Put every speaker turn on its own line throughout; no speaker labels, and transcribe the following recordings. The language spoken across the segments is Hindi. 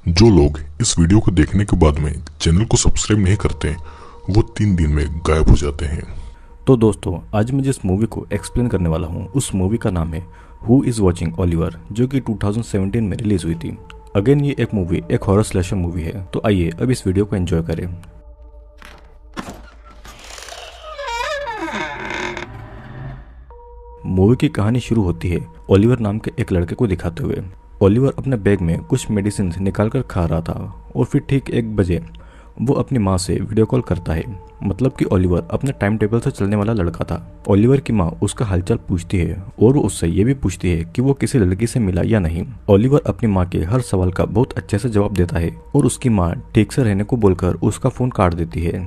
जो लोग इस वीडियो को देखने के बाद में चैनल को सब्सक्राइब नहीं करते वो 3 दिन में गायब हो जाते हैं।
तो दोस्तों, आज मैं जिस मूवी को एक्सप्लेन करने वाला हूँ उस मूवी का नाम है हु इज़ वॉचिंग ओलिवर, जो कि 2017 में रिलीज हुई थी। अगेन ये एक मूवी एक हॉरर स्लैशर मूवी है। तो आइए अब इस वीडियो को एंजॉय करें। मूवी की कहानी शुरू होती है ओलिवर नाम के एक लड़के को दिखाते हुए। ओलिवर अपने बैग में कुछ मेडिसिन निकाल कर खा रहा था और फिर ठीक 1 बजे वो अपनी माँ से वीडियो कॉल करता है। मतलब कि ओलिवर अपने टाइम टेबल से चलने वाला लड़का था। ओलिवर की माँ उसका हालचाल पूछती है और वो उससे ये भी पूछती है कि वो किसी लड़की से मिला या नहीं। ओलिवर अपनी माँ के हर सवाल का बहुत अच्छे से जवाब देता है और उसकी माँ ठीक से रहने को बोलकर उसका फोन काट देती है।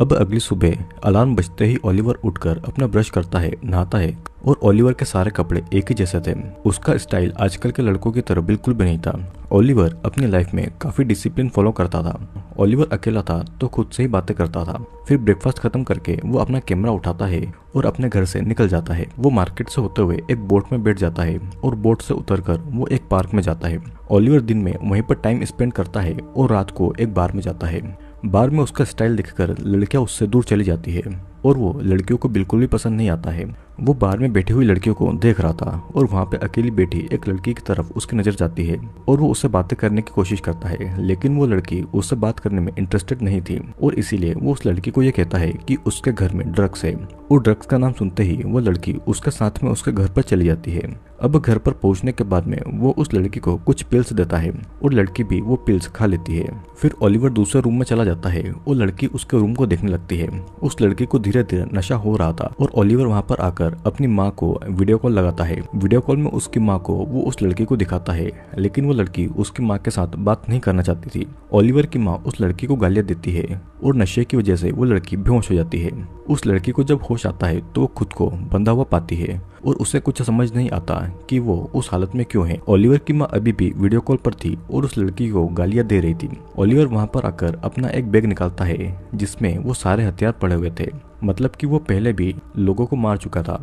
अब अगली सुबह अलार्म बजते ही ओलिवर उठकर अपना ब्रश करता है, नहाता है और ओलिवर के सारे कपड़े एक ही जैसे थे। उसका स्टाइल आजकल के लड़कों की तरह बिल्कुल भी नहीं था। ओलिवर अपनी लाइफ में काफी डिसिप्लिन फॉलो करता था। ओलिवर अकेला था तो खुद से ही बातें करता था। फिर ब्रेकफास्ट खत्म करके वो अपना कैमरा उठाता है और अपने घर से निकल जाता है। वो मार्केट से होते हुए एक बोट में बैठ जाता है और बोट से उतरकर वो एक पार्क में जाता है। ओलिवर दिन में वहीं पर टाइम स्पेंड करता है और रात को एक बार में जाता है। बार में उसका स्टाइल देखकर लड़कियां उससे दूर चली जाती है और वो लड़कियों को बिल्कुल भी पसंद नहीं आता है। वो बार में बैठी हुई लड़कियों को देख रहा था और वहाँ पे अकेली बैठी एक लड़की की तरफ उसकी नजर जाती है और वो उससे बातें करने की कोशिश करता है, लेकिन वो लड़की उससे बात करने में इंटरेस्टेड नहीं थी और इसीलिए वो उस लड़की को ये कहता है कि उसके घर में ड्रग्स है। और ड्रग्स का नाम सुनते ही वो लड़की उसके साथ में उसके घर पर चली जाती है। अब घर पर पहुंचने के बाद में वो उस लड़की को कुछ पिल्स देता है और लड़की भी वो पिल्स खा लेती है। फिर ओलिवर दूसरे रूम में चला जाता है और लड़की उसके रूम को देखने लगती है। उस लड़की को धीरे धीरे नशा हो रहा था और ओलिवर वहाँ पर आकर अपनी माँ को वीडियो कॉल लगाता है। वीडियो कॉल में उसकी माँ को वो उस लड़की को दिखाता है, लेकिन वो लड़की उसकी माँ के साथ बात नहीं करना चाहती थी। ओलिवर की माँ उस लड़की को गालियाँ देती है और नशे की वजह से वो लड़की बेहोश हो जाती है। उस लड़की को जब होश आता है तो वो खुद को बंधा हुआ पाती है और उसे कुछ समझ नहीं आता कि वो उस हालत में क्यों है। ओलिवर की माँ अभी भी वीडियो कॉल पर थी और उस लड़की को गालियां दे रही थी। ओलिवर वहां पर आकर अपना एक बैग निकालता है जिसमें वो सारे हथियार पड़े हुए थे। मतलब कि वो पहले भी लोगों को मार चुका था।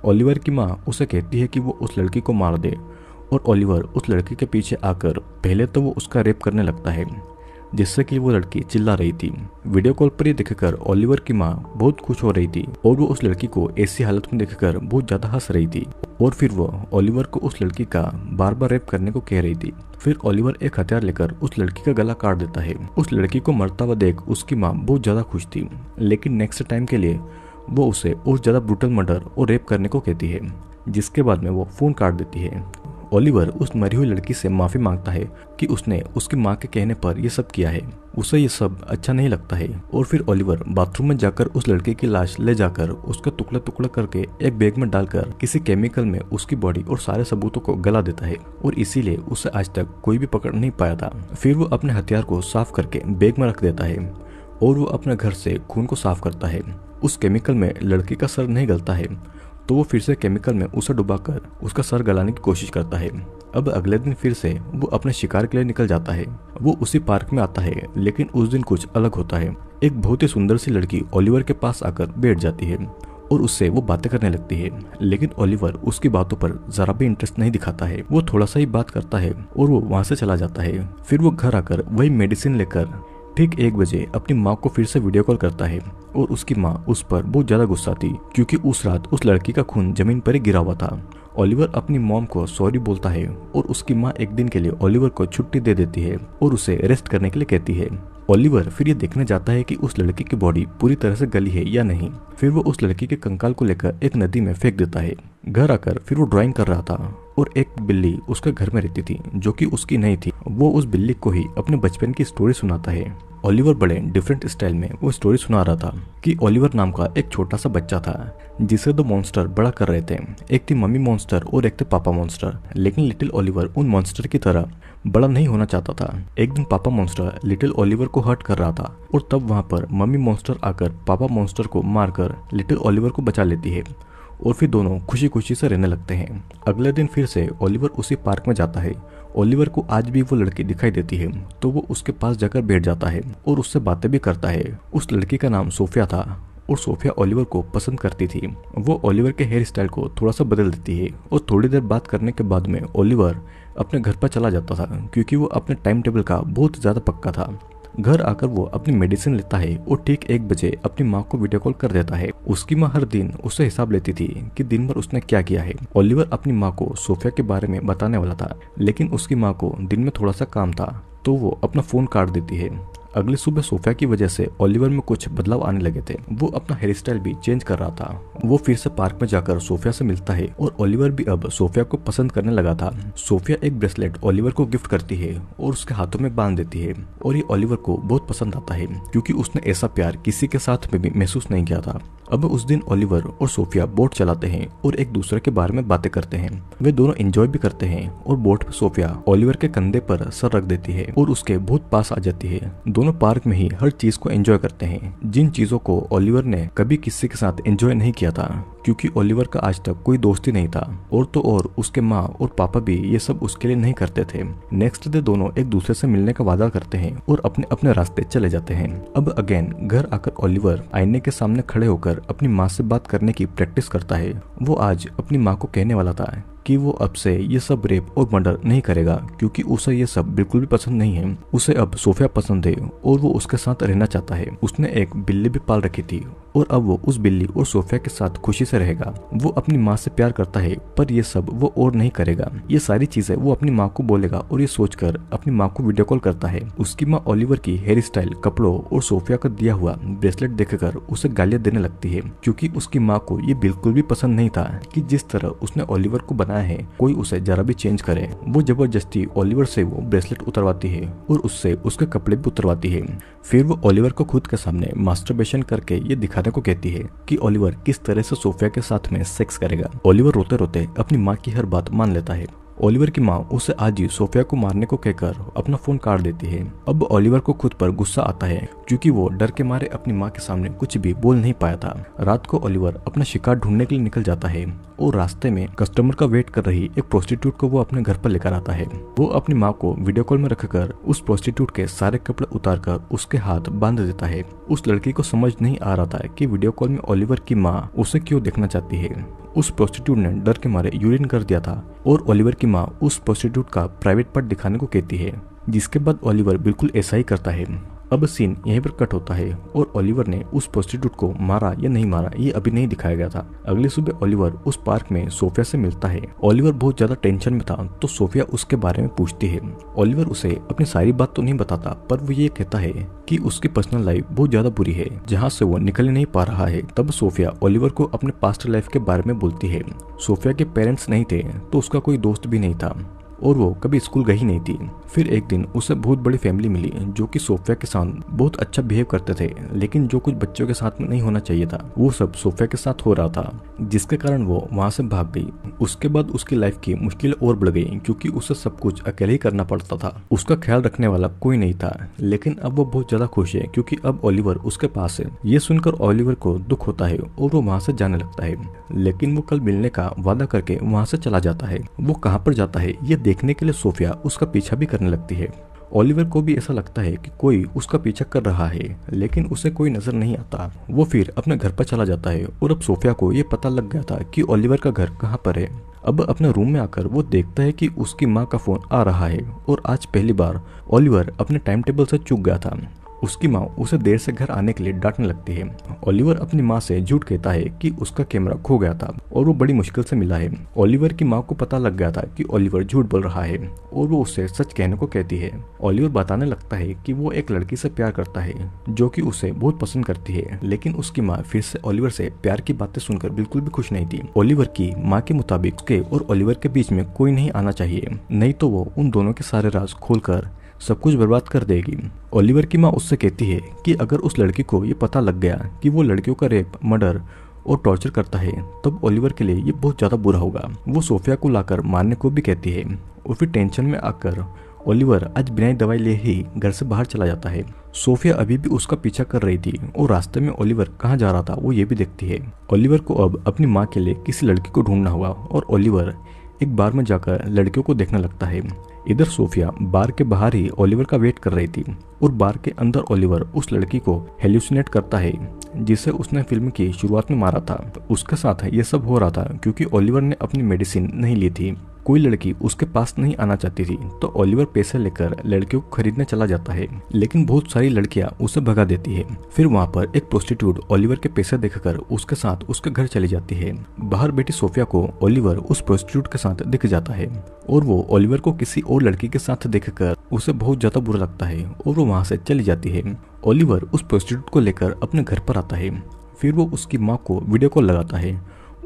ओलिवर की माँ उसे कहती है कि वो उस लड़की को मार दे और ओलिवर उस लड़की के पीछे आकर पहले तो वो उसका रेप करने लगता है, जिससे कि वो लड़की चिल्ला रही थी। वीडियो कॉल पर ही देखकर ओलिवर की माँ बहुत खुश हो रही थी और वो उस लड़की को ऐसी हालत में देखकर बहुत ज्यादा हंस रही थी और फिर वो ओलिवर को उस लड़की का बार बार रेप करने को कह रही थी। फिर ओलिवर एक हथियार लेकर उस लड़की का गला काट देता है। उस लड़की को मरता हुआ देख उसकी माँ बहुत ज्यादा खुश थी, लेकिन नेक्स्ट टाइम के लिए वो उसे और ज्यादा ब्रूटल मर्डर और रेप करने को कहती है, जिसके बाद में वो फोन काट देती है। ओलिवर उस मरी हुई लड़की से माफी मांगता है कि उसने उसकी माँ के कहने पर यह सब किया है। उसे ये सब अच्छा नहीं लगता है और फिर ओलिवर बाथरूम में जाकर उस लड़के की लाश ले जाकर उसका टुकड़ा टुकड़ा करके एक बैग में डालकर किसी केमिकल में उसकी बॉडी और सारे सबूतों को गला देता है और इसीलिए उसे आज तक कोई भी पकड़ नहीं पाया था। फिर वो अपने हथियार को साफ करके बैग में रख देता है और वो अपने घर से खून को साफ करता है। उस केमिकल में लड़की का सर नहीं गलता है तो वो फिर से केमिकल में उसे डुबाकर उसका सर गलाने की कोशिश करता है। अब अगले दिन फिर से वो अपने शिकार के लिए निकल जाता है। वो उसी पार्क में आता है, लेकिन उस दिन कुछ अलग होता है। एक बहुत ही सुंदर सी लड़की ओलिवर के पास आकर बैठ जाती है और उससे वो बातें करने लगती है, लेकिन ओलिवर उसकी बातों पर जरा भी इंटरेस्ट नहीं दिखाता है। वो थोड़ा सा ही बात करता है और वो वहां से चला जाता है। फिर वो घर आकर वही मेडिसिन लेकर ठीक 1 बजे अपनी माँ को फिर से वीडियो कॉल करता है और उसकी माँ उस पर बहुत ज्यादा गुस्सा थी क्योंकि उस रात उस लड़की का खून जमीन पर ही गिरा हुआ था। ओलिवर अपनी मॉम को सॉरी बोलता है और उसकी माँ एक दिन के लिए ओलिवर को छुट्टी दे देती है और उसे रेस्ट करने के लिए कहती है। ओलिवर फिर ये देखने जाता है कि उस लड़की की बॉडी पूरी तरह से गली है या नहीं। फिर वो उस लड़की के कंकाल को लेकर एक नदी में फेंक देता है। घर आकर फिर वो ड्राइंग कर रहा था और एक बिल्ली उसके घर में रहती थी जो कि उसकी नहीं थी। वो उस बिल्ली को ही अपने बचपन की स्टोरी सुनाता है। ओलिवर बड़े डिफरेंट स्टाइल में वो स्टोरी सुना रहा था कि ओलिवर नाम का एक छोटा सा बच्चा था जिसे 2 मॉन्स्टर बड़ा कर रहे थे। एक थी मम्मी मॉन्स्टर और एक थे पापा मॉन्स्टर, लेकिन लिटिल ओलिवर उन मॉन्स्टर की तरह बड़ा नहीं होना चाहता था। एक दिन पापा मॉन्स्टर लिटिल ओलिवर को हर्ट कर रहा था और तब वहां पर मम्मी मॉन्स्टर आकर पापा मॉन्स्टर को मारकर लिटिल ओलिवर को बचा लेती है और फिर दोनों खुशी खुशी से रहने लगते हैं। अगले दिन फिर से ओलिवर उसी पार्क में जाता है। ओलिवर को आज भी वो लड़की दिखाई देती है तो वो उसके पास जाकर बैठ जाता है और उससे बातें भी करता है। उस लड़की का नाम सोफिया था और सोफिया ओलिवर को पसंद करती थी। वो ओलिवर के हेयर स्टाइल को थोड़ा सा बदल देती है और थोड़ी देर बात करने के बाद में ओलिवर अपने घर पर चला जाता था क्योंकि वो अपने टाइम टेबल का बहुत ज़्यादा पक्का था। घर आकर वो अपनी मेडिसिन लेता है और ठीक 1 बजे अपनी माँ को वीडियो कॉल कर देता है। उसकी माँ हर दिन उससे हिसाब लेती थी कि दिन भर उसने क्या किया है। ओलिवर अपनी माँ को सोफिया के बारे में बताने वाला था, लेकिन उसकी माँ को दिन में थोड़ा सा काम था तो वो अपना फोन काट देती है। अगली सुबह सोफिया की वजह से ओलिवर में कुछ बदलाव आने लगे थे। वो अपना हेयर स्टाइल भी चेंज कर रहा था। वो फिर से पार्क में जाकर सोफिया से मिलता है और ओलिवर भी अब सोफिया को पसंद करने लगा था। सोफिया एक ब्रेसलेट ओलिवर को गिफ्ट करती है और उसके हाथों में बांध देती है और ये ओलिवर को बहुत पसंद आता है क्योंकि उसने ऐसा प्यार किसी के साथ में भी महसूस नहीं किया था। अब उस दिन ओलिवर और सोफिया बोट चलाते हैं और एक दूसरे के बारे में बातें करते हैं। वे दोनों एंजॉय भी करते हैं और बोट पर सोफिया ओलिवर के कंधे पर सर रख देती है और उसके बहुत पास आ जाती है। दोनों पार्क में ही हर चीज को एंजॉय करते हैं, जिन चीजों को ओलिवर ने कभी किसी के साथ एंजॉय नहीं किया था क्योंकि ओलिवर का आज तक कोई दोस्त ही नहीं था। और तो और उसके माँ और पापा भी ये सब उसके लिए नहीं करते थे। नेक्स्ट डे दोनों एक दूसरे से मिलने का वादा करते हैं और अपने अपने रास्ते चले जाते हैं। अब अगेन घर आकर ओलिवर आईने के सामने खड़े होकर अपनी माँ से बात करने की प्रैक्टिस करता है। वो आज अपनी माँ को कहने वाला था कि वो अब से ये सब रेप और मर्डर नहीं करेगा क्योंकि उसे ये सब बिल्कुल भी पसंद नहीं है। उसे अब सोफिया पसंद है और वो उसके साथ रहना चाहता है। उसने एक बिल्ली भी पाल रखी थी और अब वो उस बिल्ली और सोफिया के साथ खुशी से रहेगा। वो अपनी माँ से प्यार करता है पर ये सब वो और नहीं करेगा। ये सारी चीजें वो अपनी माँ को बोलेगा और ये सोचकर अपनी माँ को वीडियो कॉल करता है। उसकी माँ ओलिवर की हेयर स्टाइल, कपड़ों और सोफिया का दिया हुआ ब्रेसलेट देखकर उसे गालियां देने लगती है क्योंकि उसकी माँ को ये बिल्कुल भी पसंद नहीं था कि जिस तरह उसने ओलिवर को बनाया है कोई उसे जरा भी चेंज करे। वो जबरदस्ती ओलिवर से वो ब्रेसलेट उतरवाती है और उससे उसके कपड़े भी उतरवाती है। फिर वो ओलिवर को खुद के सामने मास्टरबेशन करके ये दिखाने को कहती है कि ओलिवर किस तरह से सोफिया के साथ में सेक्स करेगा। ओलिवर रोते रोते अपनी माँ की हर बात मान लेता है। ओलिवर की माँ उसे आज ही सोफिया को मारने को कहकर अपना फोन काट देती है। अब ओलिवर को खुद पर गुस्सा आता है क्योंकि वो डर के मारे अपनी माँ के सामने कुछ भी बोल नहीं पाया था। रात को ओलिवर अपना शिकार ढूंढने के लिए निकल जाता है और रास्ते में कस्टमर का वेट कर रही एक प्रोस्टिट्यूट को वो अपने घर पर लेकर आता है। वो अपनी माँ को वीडियो कॉल में रखकर उस प्रोस्टिट्यूट के सारे कपड़े उतारकर उसके हाथ बांध देता है। उस लड़की को समझ नहीं आ रहा था कि वीडियो कॉल में ओलिवर की माँ उसे क्यों देखना चाहती है। उस प्रोस्टिट्यूट ने डर के मारे यूरिन कर दिया था और ओलिवर की माँ उस प्रोस्टिट्यूट का प्राइवेट पार्ट दिखाने को कहती है, जिसके बाद ओलिवर बिल्कुल ऐसा ही करता है। अब सीन यहीं पर कट होता है और ओलिवर ने उस प्रोस्टिट्यूट को मारा या नहीं मारा ये अभी नहीं दिखाया गया था। अगली सुबह ओलिवर उस पार्क में सोफिया से मिलता है। ओलिवर बहुत ज्यादा टेंशन में था तो सोफिया उसके बारे में पूछती है। ओलिवर उसे अपनी सारी बात तो नहीं बताता पर वो ये कहता है कि उसकी पर्सनल लाइफ बहुत ज्यादा बुरी है जहाँ से वो निकल नहीं पा रहा है। तब सोफिया ओलिवर को अपने पास्ट लाइफ के बारे में बोलती है। सोफिया के पेरेंट्स नहीं थे तो उसका कोई दोस्त भी नहीं था और वो कभी स्कूल गई नहीं थी। फिर एक दिन उसे बहुत बड़ी फैमिली मिली जो कि सोफिया के साथ बहुत अच्छा बिहेव करते थे, लेकिन जो कुछ बच्चों के साथ में नहीं होना चाहिए था वो सब सोफिया के साथ हो रहा था, जिसके कारण वो वहां से भाग गई। उसके बाद उसकी लाइफ की मुश्किलें और बढ़ गई क्योंकि उसे सब कुछ अकेले ही करना पड़ता था। उसका ख्याल रखने वाला कोई नहीं था, लेकिन अब वो बहुत ज्यादा खुश है क्योंकि अब ओलिवर उसके पास है। ये सुनकर ओलिवर को दुख होता है और वो वहां से जाने लगता है, लेकिन वो कल मिलने का वादा करके वहां से चला जाता है। वो कहाँ पर जाता है ये देखने के लिए सोफिया उसका पीछा भी करने लगती है। ओलिवर को भी ऐसा लगता है कि कोई उसका पीछा कर रहा है, लेकिन उसे कोई नजर नहीं आता। वो फिर अपने घर पर चला जाता है और अब सोफिया को ये पता लग गया था कि ओलिवर का घर कहाँ पर है। अब अपने रूम में आकर वो देखता है कि उसकी माँ का फोन आ रहा है और आज पहली बार ओलिवर अपने टाइम टेबल से चूक गया था। उसकी माँ उसे देर से घर आने के लिए डांटने लगती है। ओलिवर अपनी माँ से झूठ कहता है कि उसका कैमरा खो गया था और वो बड़ी मुश्किल से मिला है। ओलिवर की माँ को पता लग गया था कि ओलिवर झूठ बोल रहा है और वो उसे सच कहने को कहती है। ओलिवर बताने लगता है कि वो एक लड़की से प्यार करता है जो कि उसे बहुत पसंद करती है, लेकिन उसकी माँ फिर से ओलिवर से प्यार की बातें सुनकर बिल्कुल भी खुश नहीं थी। ओलिवर की माँ के मुताबिक उसके और ओलिवर के बीच में कोई नहीं आना चाहिए, नहीं तो वो उन दोनों के सारे राज खोलकर सब कुछ बर्बाद कर देगी। ओलिवर की माँ उससे कहती है कि अगर उस लड़की को ये पता लग गया कि वो लड़कियों का रेप, मर्डर और टॉर्चर करता है तब ओलिवर के लिए ये बहुत ज्यादा बुरा होगा। वो सोफिया को लाकर मारने को भी कहती है और फिर टेंशन में आकर ओलिवर आज बिना दवाई ले ही घर से बाहर चला जाता है। सोफिया अभी भी उसका पीछा कर रही थी और रास्ते में ओलिवर कहाँ जा रहा था वो ये भी देखती है। ओलिवर को अब अपनी माँ के लिए किसी लड़की को ढूंढना होगा और ओलिवर एक बार में जाकर लड़कियों को देखने लगता है। इधर सोफिया बार के बाहर ही ओलिवर का वेट कर रही थी और बार के अंदर ओलिवर उस लड़की को हेल्यूसिनेट करता है जिसे उसने फिल्म की शुरुआत में मारा था। उसके साथ ये सब हो रहा था क्योंकि ओलिवर ने अपनी मेडिसिन नहीं ली थी। कोई लड़की उसके पास नहीं आना चाहती थी तो ओलिवर पैसे लेकर लड़कियों को खरीदने चला जाता है, लेकिन बहुत सारी लड़कियां उसे भगा देती है। फिर वहाँ पर एक प्रोस्टिट्यूट ओलिवर के पैसे देखकर उसके साथ उसके घर चली जाती है। बाहर बैठी सोफिया को ओलिवर उस प्रोस्टिट्यूट के साथ दिख जाता है और वो ओलिवर को किसी और लड़की के साथ देखकर उसे बहुत ज्यादा बुरा लगता है और वो वहाँ से चली जाती है। ओलिवर उस प्रोस्टिट्यूट को लेकर अपने घर पर आता है। फिर वो उसकी माँ को वीडियो कॉल लगाता है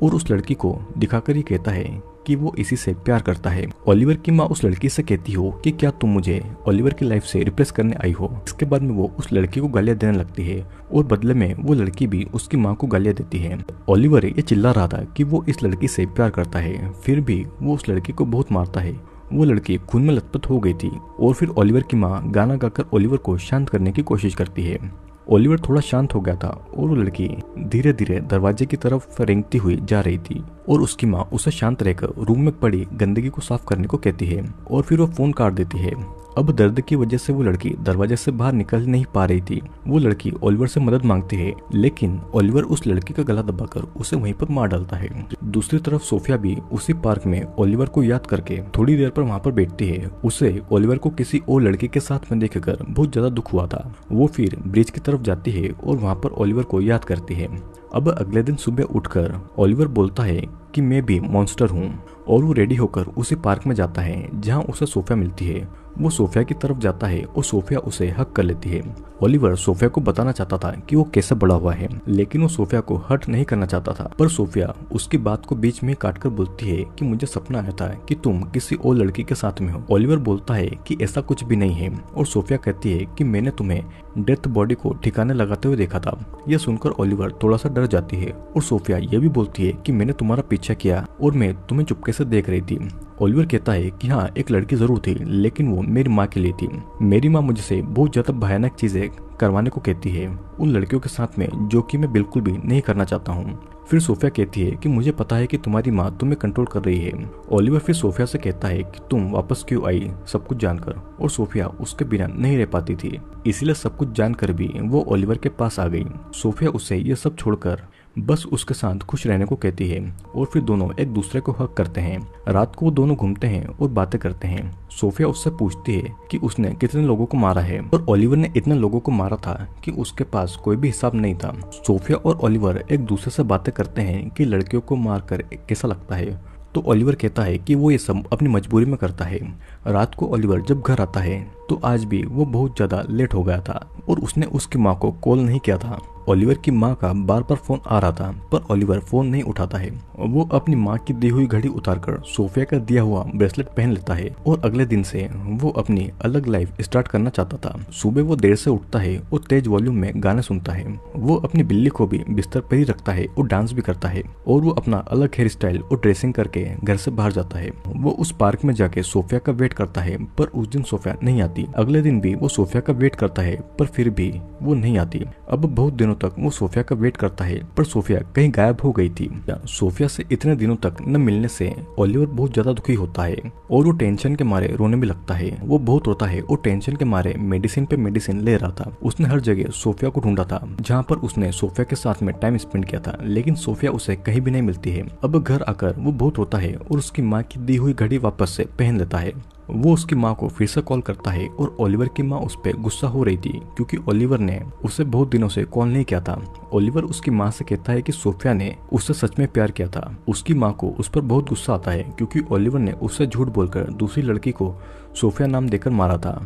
और उस लड़की को दिखाकर ही कहता है कि वो इसी से प्यार करता है। ओलिवर की माँ उस लड़की से कहती हो कि क्या तुम मुझे ओलिवर की लाइफ से रिप्लेस करने आई हो। इसके बाद में वो उस लड़की को गालियां देने लगती है और बदले में वो लड़की भी उसकी माँ को गालियां देती है। ओलिवर ये चिल्ला रहा था कि वो इस लड़की से प्यार करता है, फिर भी वो उस लड़की को बहुत मारता है। वो लड़की खून में लथपथ हो गई थी और फिर ओलिवर की माँ गाना गाकर ओलिवर को शांत करने की कोशिश करती है। ओलिवर थोड़ा शांत हो गया था और वो लड़की धीरे धीरे दरवाजे की तरफ रेंगती हुई जा रही थी और उसकी माँ उसे शांत रहकर रूम में पड़ी गंदगी को साफ करने को कहती है और फिर वो फोन काट देती है। अब दर्द की वजह से वो लड़की दरवाजे से बाहर निकल नहीं पा रही थी। वो लड़की ओलिवर से मदद मांगती है, लेकिन ओलिवर उस लड़की का गला दबाकर उसे वहीं पर मार डालता है। दूसरी तरफ सोफिया भी उसी पार्क में ओलिवर को याद करके थोड़ी देर पर वहाँ पर बैठती है। उसे ओलिवर को किसी और लड़के के साथ में देखकर बहुत ज्यादा दुख हुआ था। वो फिर ब्रिज की तरफ जाती है और वहाँ पर ओलिवर को याद करती है। अब अगले दिन सुबह उठकर ओलिवर बोलता है कि मैं भी मॉन्स्टर हूँ और वो रेडी होकर उसी पार्क में जाता है जहाँ उसे सोफिया मिलती है। वो सोफिया की तरफ जाता है और सोफिया उसे हक कर लेती है। ओलिवर सोफिया को बताना चाहता था कि वो कैसे बड़ा हुआ है, लेकिन वो सोफिया को हर्ट नहीं करना चाहता था। पर सोफिया उसकी बात को बीच में काटकर बोलती है कि मुझे सपना आया था कि तुम किसी और लड़की के साथ में हो। ओलिवर बोलता है कि ऐसा कुछ भी नहीं है और सोफिया कहती है कि मैंने तुम्हें डेथ बॉडी को ठिकाने लगाते हुए देखा था। यह सुनकर ओलिवर थोड़ा सा डर जाती है और सोफिया ये भी बोलती है कि मैंने तुम्हारा पीछा किया और मैं तुम्हें चुपके से देख रही थी। ओलिवर कहता है कि हाँ, एक लड़की जरूर थी, लेकिन वो मेरी माँ के लिए थी। मेरी माँ मुझसे बहुत ज्यादा भयानक चीजें करवाने को कहती है, उन लड़कियों के साथ में जो कि मैं बिल्कुल भी नहीं करना चाहता हूँ। फिर सोफिया कहती है कि मुझे पता है कि तुम्हारी माँ तुम्हें कंट्रोल कर रही है। ओलिवर फिर सोफिया से कहता है कि तुम वापस क्यों आई सब कुछ जानकर, और सोफिया उसके बिना नहीं रह पाती थी, इसीलिए सब कुछ जानकर भी वो ओलिवर के पास आ गई। सोफिया उसे ये सब छोड़कर बस उसके साथ खुश रहने को कहती है और फिर दोनों एक दूसरे को हक करते हैं। रात को वो दोनों घूमते हैं और बातें करते हैं। सोफिया उससे पूछती है कि उसने कितने लोगों को मारा है और ओलिवर ने इतने लोगों को मारा था कि उसके पास कोई भी हिसाब नहीं था। सोफिया और ओलिवर एक दूसरे से बातें करते हैं कि लड़कियों को मारकर कैसा लगता है, तो ओलिवर कहता है कि वो ये सब अपनी मजबूरी में करता है। रात को ओलिवर जब घर आता है तो आज भी वो बहुत ज्यादा लेट हो गया था और उसने उसकी माँ को कॉल नहीं किया था। ओलिवर की माँ का बार बार फोन आ रहा था पर ओलिवर फोन नहीं उठाता है। वो अपनी माँ की दी हुई घड़ी उतारकर सोफिया का दिया हुआ ब्रेसलेट पहन लेता है और अगले दिन से वो अपनी अलग लाइफ स्टार्ट करना चाहता था। सुबह वो देर से उठता है और तेज वॉल्यूम में गाने सुनता है। वो अपनी बिल्ली को भी बिस्तर पर ही रखता है और डांस भी करता है और वो अपना अलग हेयर स्टाइल और ड्रेसिंग करके घर से बाहर जाता है। वो उस पार्क में जाके सोफिया का वेट करता है पर उस दिन सोफिया नहीं आती। अगले दिन भी वो सोफिया का वेट करता है पर फिर भी वो नहीं आती। अब बहुत दिनों तक वो सोफिया का वेट करता है पर सोफिया कहीं गायब हो गई थी। सोफिया से इतने दिनों तक न मिलने से ओलिवर बहुत ज्यादा दुखी होता है और वो टेंशन के मारे रोने भी लगता है। वो बहुत रोता है और टेंशन के मारे मेडिसिन पे मेडिसिन ले रहा था। उसने हर जगह सोफिया को ढूंढा था जहाँ पर उसने सोफिया के साथ में टाइम स्पेंड किया था, लेकिन सोफिया उसे कहीं भी नहीं मिलती है। अब घर आकर वो बहुत रोता है और उसकी माँ की दी हुई घड़ी वापस से पहन लेता है। वो उसकी माँ को फिर से कॉल करता है और ओलिवर की माँ उस पर गुस्सा हो रही थी क्योंकि ओलिवर ने उसे बहुत दिनों से कॉल नहीं किया था। ओलिवर उसकी माँ से कहता है कि सोफिया ने उससे सच में प्यार किया था। उसकी माँ को उस पर बहुत गुस्सा आता है क्योंकि ओलिवर ने उससे झूठ बोलकर दूसरी लड़की को सोफिया नाम देकर मारा था।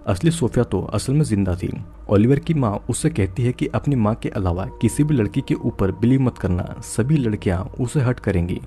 असली सोफिया तो असल में जिंदा थी। ओलिवर की माँ उससे कहती है कि अपनी माँ के अलावा किसी भी लड़की के ऊपर बिलीव मत करना, सभी लड़कियां उसे हर्ट करेंगी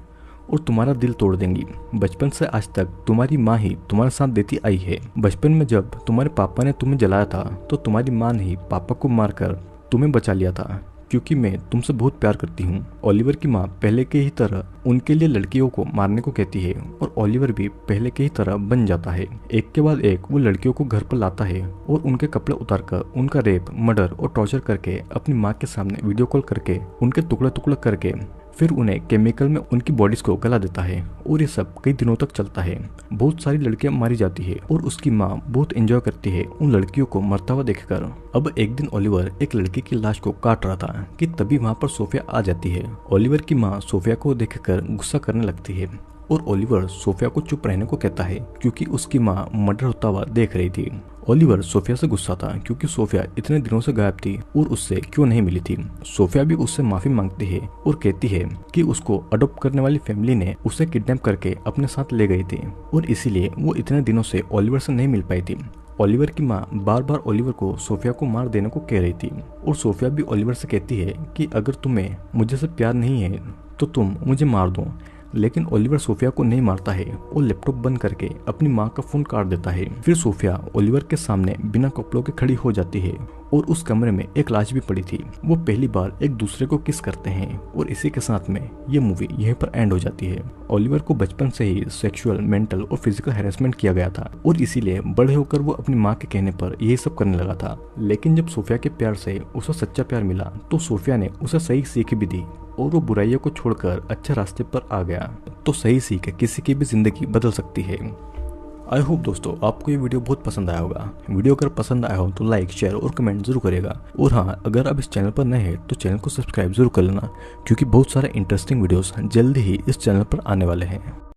और तुम्हारा दिल तोड़ देंगी। बचपन से आज तक तुम्हारी माँ ही तुम्हारे साथ देती आई है। बचपन में जब तुम्हारे पापा ने तुम्हें जलाया था तो तुम्हारी माँ ने ही पापा को मारकर तुम्हें बचा लिया था क्योंकि मैं तुमसे बहुत प्यार करती हूँ। ओलिवर की माँ पहले के ही तरह उनके लिए लड़कियों को मारने को कहती है और ओलिवर भी पहले के ही तरह बन जाता है। एक के बाद एक वो लड़कियों को घर पर लाता है और उनके कपड़े उतारकर उनका रेप, मर्डर और टॉर्चर करके अपनी माँ के सामने वीडियो कॉल करके उनके टुकड़े टुकड़े करके फिर उन्हें केमिकल में उनकी बॉडीज को गला देता है और ये सब कई दिनों तक चलता है। बहुत सारी लड़कियां मारी जाती है और उसकी माँ बहुत एंजॉय करती है उन लड़कियों को मरता हुआ देखकर। अब एक दिन ओलिवर एक लड़की की लाश को काट रहा था कि तभी वहाँ पर सोफिया आ जाती है। ओलिवर की माँ सोफिया को देखकर गुस्सा करने लगती है और ओलिवर सोफिया को चुप रहने को कहता है क्योंकि उसकी माँ मर्डर होता हुआ देख रही थी। ओलिवर सोफिया से गुस्सा था क्योंकि सोफिया इतने दिनों से गायब थी और उससे क्यों नहीं मिली थी। सोफिया भी उससे माफी मांगती है और कहती है कि उसको अडॉप्ट करने वाली फैमिली ने उसे किडनैप करके अपने साथ ले गई थी और इसीलिए वो इतने दिनों से ओलिवर से नहीं मिल पाई थी। ओलिवर की माँ बार बार ओलिवर को सोफिया को मार देने को कह रही थी और सोफिया भी ओलिवर से कहती है कि अगर तुम्हें मुझे से प्यार नहीं है तो तुम मुझे मार दो। लेकिन ओलिवर सोफिया को नहीं मारता है और लैपटॉप बंद करके अपनी माँ का फोन काट देता है। फिर सोफिया ओलिवर के सामने बिना कपड़ों के खड़ी हो जाती है और उस कमरे में एक लाश भी पड़ी थी। वो पहली बार एक दूसरे को किस करते हैं और इसी के साथ में ये मूवी यहीं पर एंड हो जाती है। ओलिवर को बचपन से ही सेक्सुअल, मेंटल और फिजिकल हैरेसमेंट किया गया था और इसीलिए बड़े होकर वो अपनी माँ के कहने पर यही सब करने लगा था। लेकिन जब सोफिया के प्यार से उसे सच्चा प्यार मिला तो सोफिया ने उसे सही सीख भी दी और वो बुराइयों को छोड़कर अच्छे रास्ते पर आ गया। तो सही सीख किसी की भी जिंदगी बदल सकती है। आई होप दोस्तों आपको ये वीडियो बहुत पसंद आया होगा। वीडियो अगर पसंद आया हो तो लाइक, शेयर और कमेंट जरूर करेगा। और हाँ, अगर आप इस चैनल पर नए हैं तो चैनल को सब्सक्राइब जरूर कर लेना क्योंकि बहुत सारे इंटरेस्टिंग वीडियोस जल्दी ही इस चैनल पर आने वाले हैं।